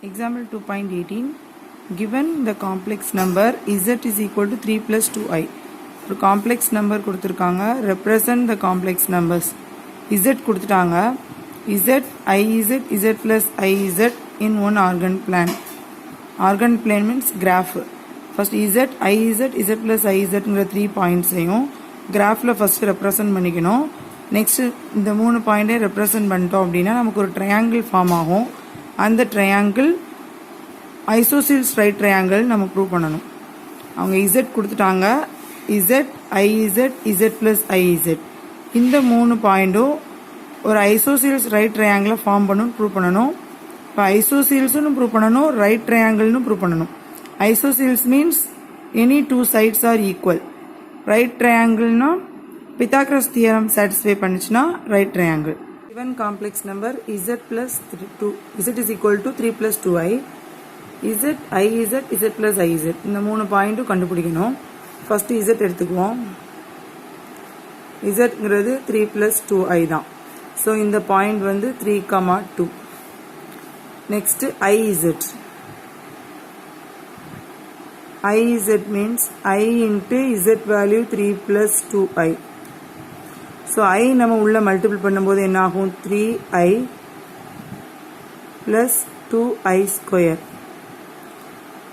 Example 2.18 given the complex number z is equal to 3 plus 2i ஒரு complex number கொடுத்திருக்காங்க represent the complex numbers z கொடுத்துட்டாங்க z iz z plus iz in one organ plane means graph first z iz z plus iz ங்கிற 3 points ஐயும் graphல first represent பண்ணிக்கணும் next இந்த 3 பாயிண்டை represent பண்ணிட்டோம் அப்படின்னா நமக்கு ஒரு triangle form ஆகும் அந்த triangle isosceles right triangle நம்ம ப்ரூவ் பண்ணணும் அவங்க z கொடுத்துட்டாங்க z iz z plus iz இந்த 3 பாயிண்டும் ஒரு isosceles right triangle ஃபார்ம் பண்ணனும் ப்ரூவ் பண்ணணும் இப்போ isosceles னு ப்ரூவ் பண்ணணும் right triangle னு ப்ரூவ் பண்ணணும் isosceles means any two sides are equal right triangle னா Pythagoras theorem satisfy பண்ணுச்சுனா right triangle given complex number z plus 2 z is equal to 3 plus 2i z iz z plus iz இந்த 3 பாயிண்டும் கண்டுபிடிக்கணும் first z எடுத்துக்குவோம் z ங்கிறது 3 plus 2i தான் so இந்த point வந்து 3, 2 next iz means I into z value 3 plus 2i so I நம்ம உள்ள multiple பண்ணும்போது என்ன ஆகும் 3i plus 2i square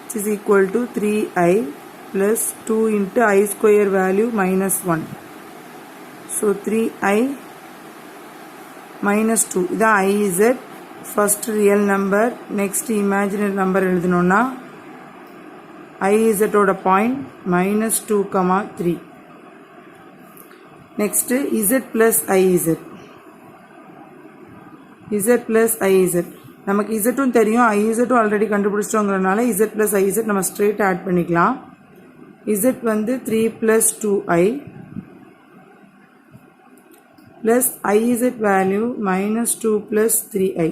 which is equal to 3i plus 2 into I square value minus 1 so 3i minus 2 இதான் iz first real number next imaginary number எழுதணும்னா iz ஓட point minus 2, 3 next z plus iz plus iz நமக்கு z உம் தெரியும் iz உம் already கண்டுபிடிச்சிட்டோம்ங்கறனால z plus iz நம்ம straight add பண்ணிக்கலாம் z வந்து 3 plus 2i plus iz value minus 2 plus 3i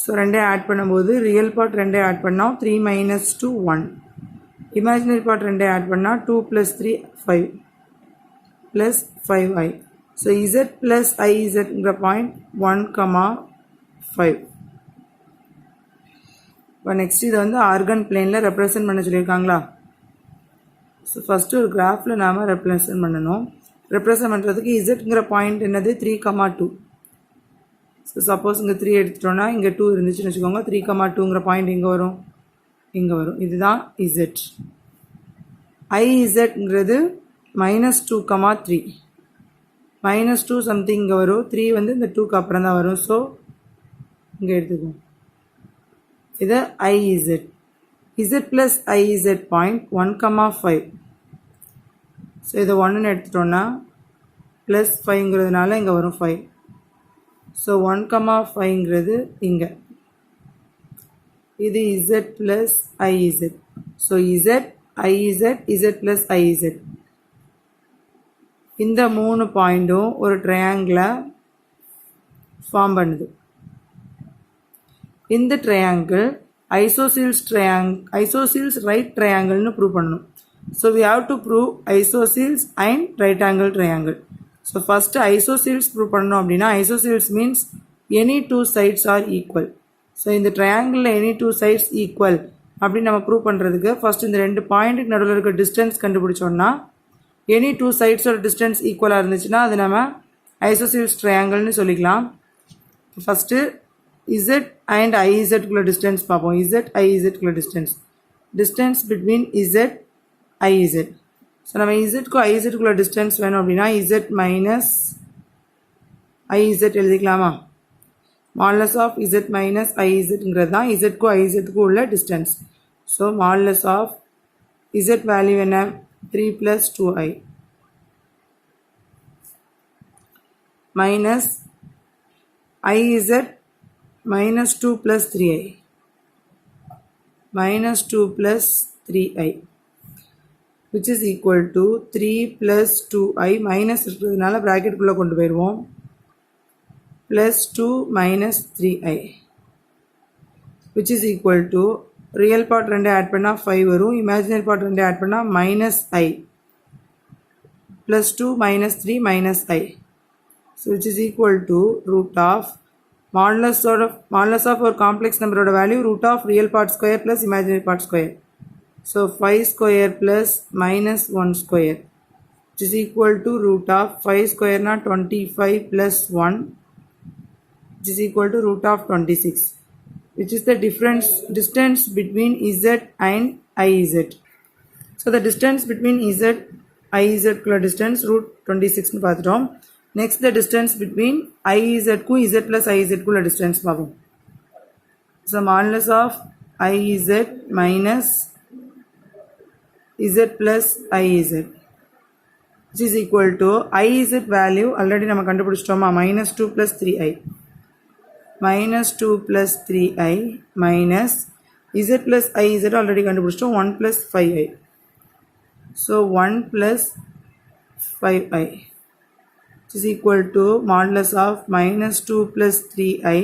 so ரெண்டே add பண்ணும்போது real part ரெண்டே ஆட் பண்ணா 3 minus 2 1 imaginary பார்ட் ரெண்டே ஆட் பண்ணா 2 plus 3 5 plus 5i so z plus iz ங்கற பாயிண்ட் 1, 5 இப்போ next இது வந்து ஆர்கன் பிளேன்ல ரெப்ரசன்ட் பண்ண சொல்லிருக்காங்களா so first ஒரு கிராஃப்ல நாம ரெப்ரசன்ட் பண்ணனும் ரெப்ரசன்ட் பண்றதுக்கு z ங்கற பாயிண்ட் என்னது 3, 2 so suppose இங்க 3 எடுத்துட்டோம்னா இங்க 2 இருந்துச்சுன்னு வெச்சுக்கோங்க 3, 2 ங்கற பாயிண்ட் எங்க வரும் இங்க வரும் இதுதான் z iz ங்கிறது -2, 3 -2 something இங்க வரும் 3 வந்து இந்த 2 க்கு அப்புறம் தான் வரும் so இங்க எடுத்துக்குவோம் இது iz z plus iz point 1, 5 so இது 1 ன்னு எடுத்துட்டோம்னா plus 5 ங்கிறதுனால இங்க வரும் 5 so 1, 5 ங்கிறது இங்க இது z plus iz so z iz z plus iz இந்த 3 பாயிண்டும் ஒரு ட்ரையாங்கிள ஃபார்ம் பண்ணுது இந்த ட்ரையாங்கிள் isosceles right triangle னு ப்ரூவ் பண்ணனும் so we have to prove isosceles and right angle triangle so first isosceles prove பண்ணனும் அப்படினா isosceles means any two sides are equal so இந்த triangle any two sides equal அப்படி நம்ம prove பண்றதுக்கு first இந்த ரெண்டு பாயிண்ட்க்கு நடுவுல இருக்க distance கண்டுபிடிச்சோம்னா any two sides or distance equal இருந்துச்சுனா அது நம்ம isosceles triangle னு சொல்லிக்கலாம் first z and iz குள்ள distance பாப்போம் z iz குள்ள distance between z iz so நம்ம z க்கு iz குள்ள distance வேணும் அப்படினா z minus iz எழுதிக்கலாமா modulus of z minus iz ங்கிறது தான் z க்கு iz க்கு உள்ள distance so modulus of z value என்ன 3 plus 2i minus iz minus 2 plus 3i minus 2 plus 3i which is equal to 3 plus 2i minus இருக்கிறதுனால bracket குள்ள கொண்டு போயிடுவோம் plus 2 minus 3i which is equal to real part ரெண்டே add பண்ணா 5 வரும் imaginary part ரெண்டே add பண்ணா minus i plus 2 minus 3 minus i so which is equal to root of modulus of ஒரு complex number ஓட value root of real part square plus imaginary part square. So 5 square plus minus 1 square which is equal to root of 5 square na 25 plus 1 which is equal to root of 26, which is the distance between z and iz. So the distance between z iz குள்ள distance root 26 னு பார்த்துட்டோம். Next the distance between iz க்கு z plus iz குள்ள distance பார்ப்போம். So modulus of iz minus z plus iz which is equal to iz value already நம்ம கண்டுபிடிச்சிட்டோமா, minus 2 plus 3i minus 2 plus 3i minus z plus iz already கண்டுபிடிச்சிட்டோம் 1 plus 5i. So 1 plus 5i which is equal to modulus of minus 2 plus 3i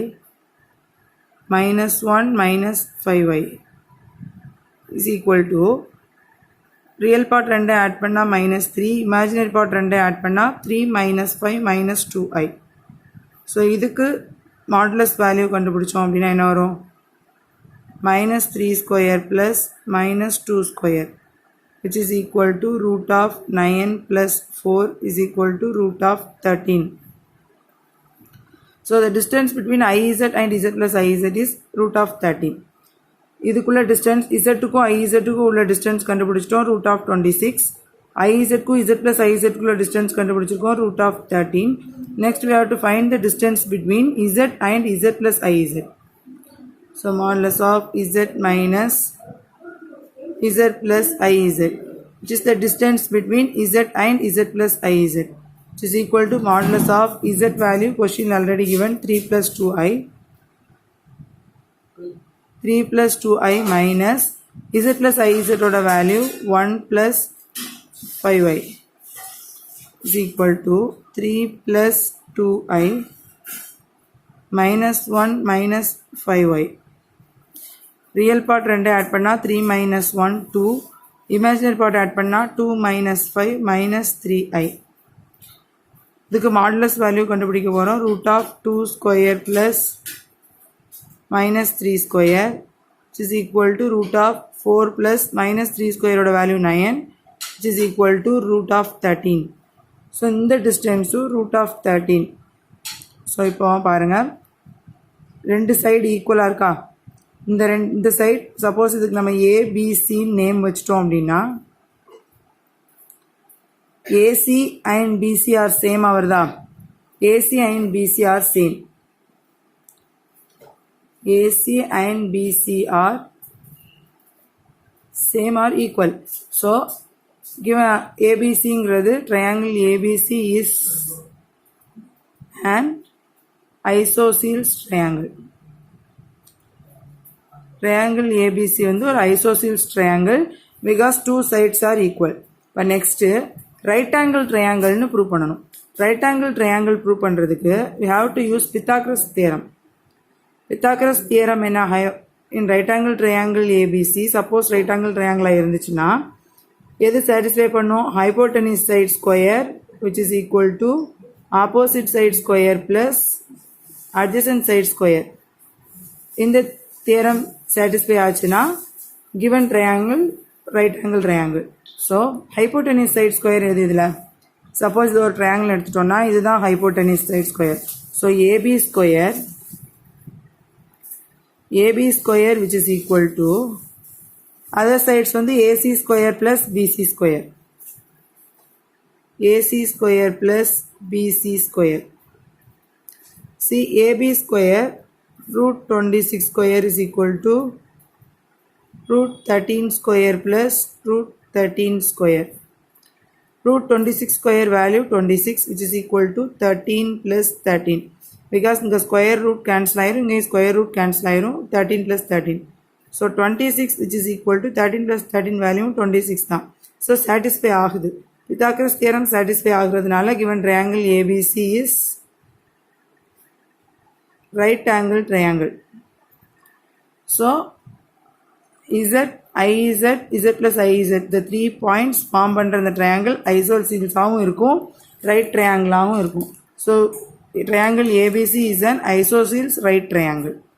minus 1 minus 5i is equal to real part 2 add பண்ணா minus 3, imaginary part 2 add பண்ணா 3 minus 5 minus 2i. So இதுக்கு modulus value கண்டுபிடிச்சோம் அப்படின்னா என்ன வரும், minus 3 square plus minus 2 square which is equal to root of 9 plus 4 is equal to root of 13. So the distance between iz and z plus iz is root of 13. இதுக்குள்ள distance z க்கும் iz க்கும் உள்ள distance கண்டுபிடிச்சிட்டோம் root of 26. iz க்கும் z plus iz குள்ள distance கண்டுபிடிச்சிருக்கோம் root of 13. Next we have to find the distance between z and z plus iz. So modulus of z minus z plus iz which is the distance between z and z plus iz which is equal to modulus of z value question already given 3 plus 2i 3 plus 2i minus z plus iz oda value 1 plus 5i is equal to 3 plus 2i minus 1 minus 5i. Real part 2 add பண்ணா 3 minus 1 2, imaginary part add பண்ணா 2 minus 5 minus 3i. இதுக்கு modulus value கண்டுபிடிக்க போறோம் root of 2 square plus minus 3 square which is equal to root of 4 plus minus 3 square oda value 9 which is equal to root of 13. So இந்த distance root of 13. So இப்போ பாருங்க ரெண்டு side ஈக்குவலா இருக்கா, இந்த side suppose இதுக்கு நம்ம ABC name வச்சிட்டோம் அப்படின்னா AC and BC are same வருதா, AC and BC are same, AC and BC are same or equal. So given ABC ங்கிறது triangle ABC is an isosceles triangle. Triangle ABC வந்து ஒரு isosceles triangle because two sides are equal. But next right angle triangle னு prove பண்ணணும். Right angle triangle prove பண்றதுக்கு we have to use Pythagoras theorem. Pythagoras theorem என்ன, in right angle triangle ABC suppose right angle triangle இருந்துச்சுன்னா எது satisfy பண்ணும், hypotenuse side square which is equal to opposite side square plus adjacent side square. இந்த theorem satisfy ஆச்சுன்னா given triangle right angle triangle. So hypotenuse side square எது இதுல, suppose இது ஒரு triangle எடுத்துட்டோம்னா இதுதான் hypotenuse side square. So AB square which is equal to other sides வந்து AC square plus BC square, AC square plus BC square. See AB square root 26 square is equal to root 13 square plus root 13 square. Root 26 square value 26 which is equal to 13 plus 13 because the square root cancel ஆயிரும், இங்கே square root cancel ஆயிரும், 13 plus 13. So 26 which is equal to 13 plus 13 value 26 தான். So satisfy ஆகுது. Pythagoras theorem satisfy ஆகுறதுனால given triangle ABC is right angle triangle. So Z, IZ, Z plus IZ the 3 points form பண்ற இந்த triangle isosceles ஆவும் இருக்கும் right triangle ஆவும் இருக்கும். So triangle ABC is an isosceles right triangle.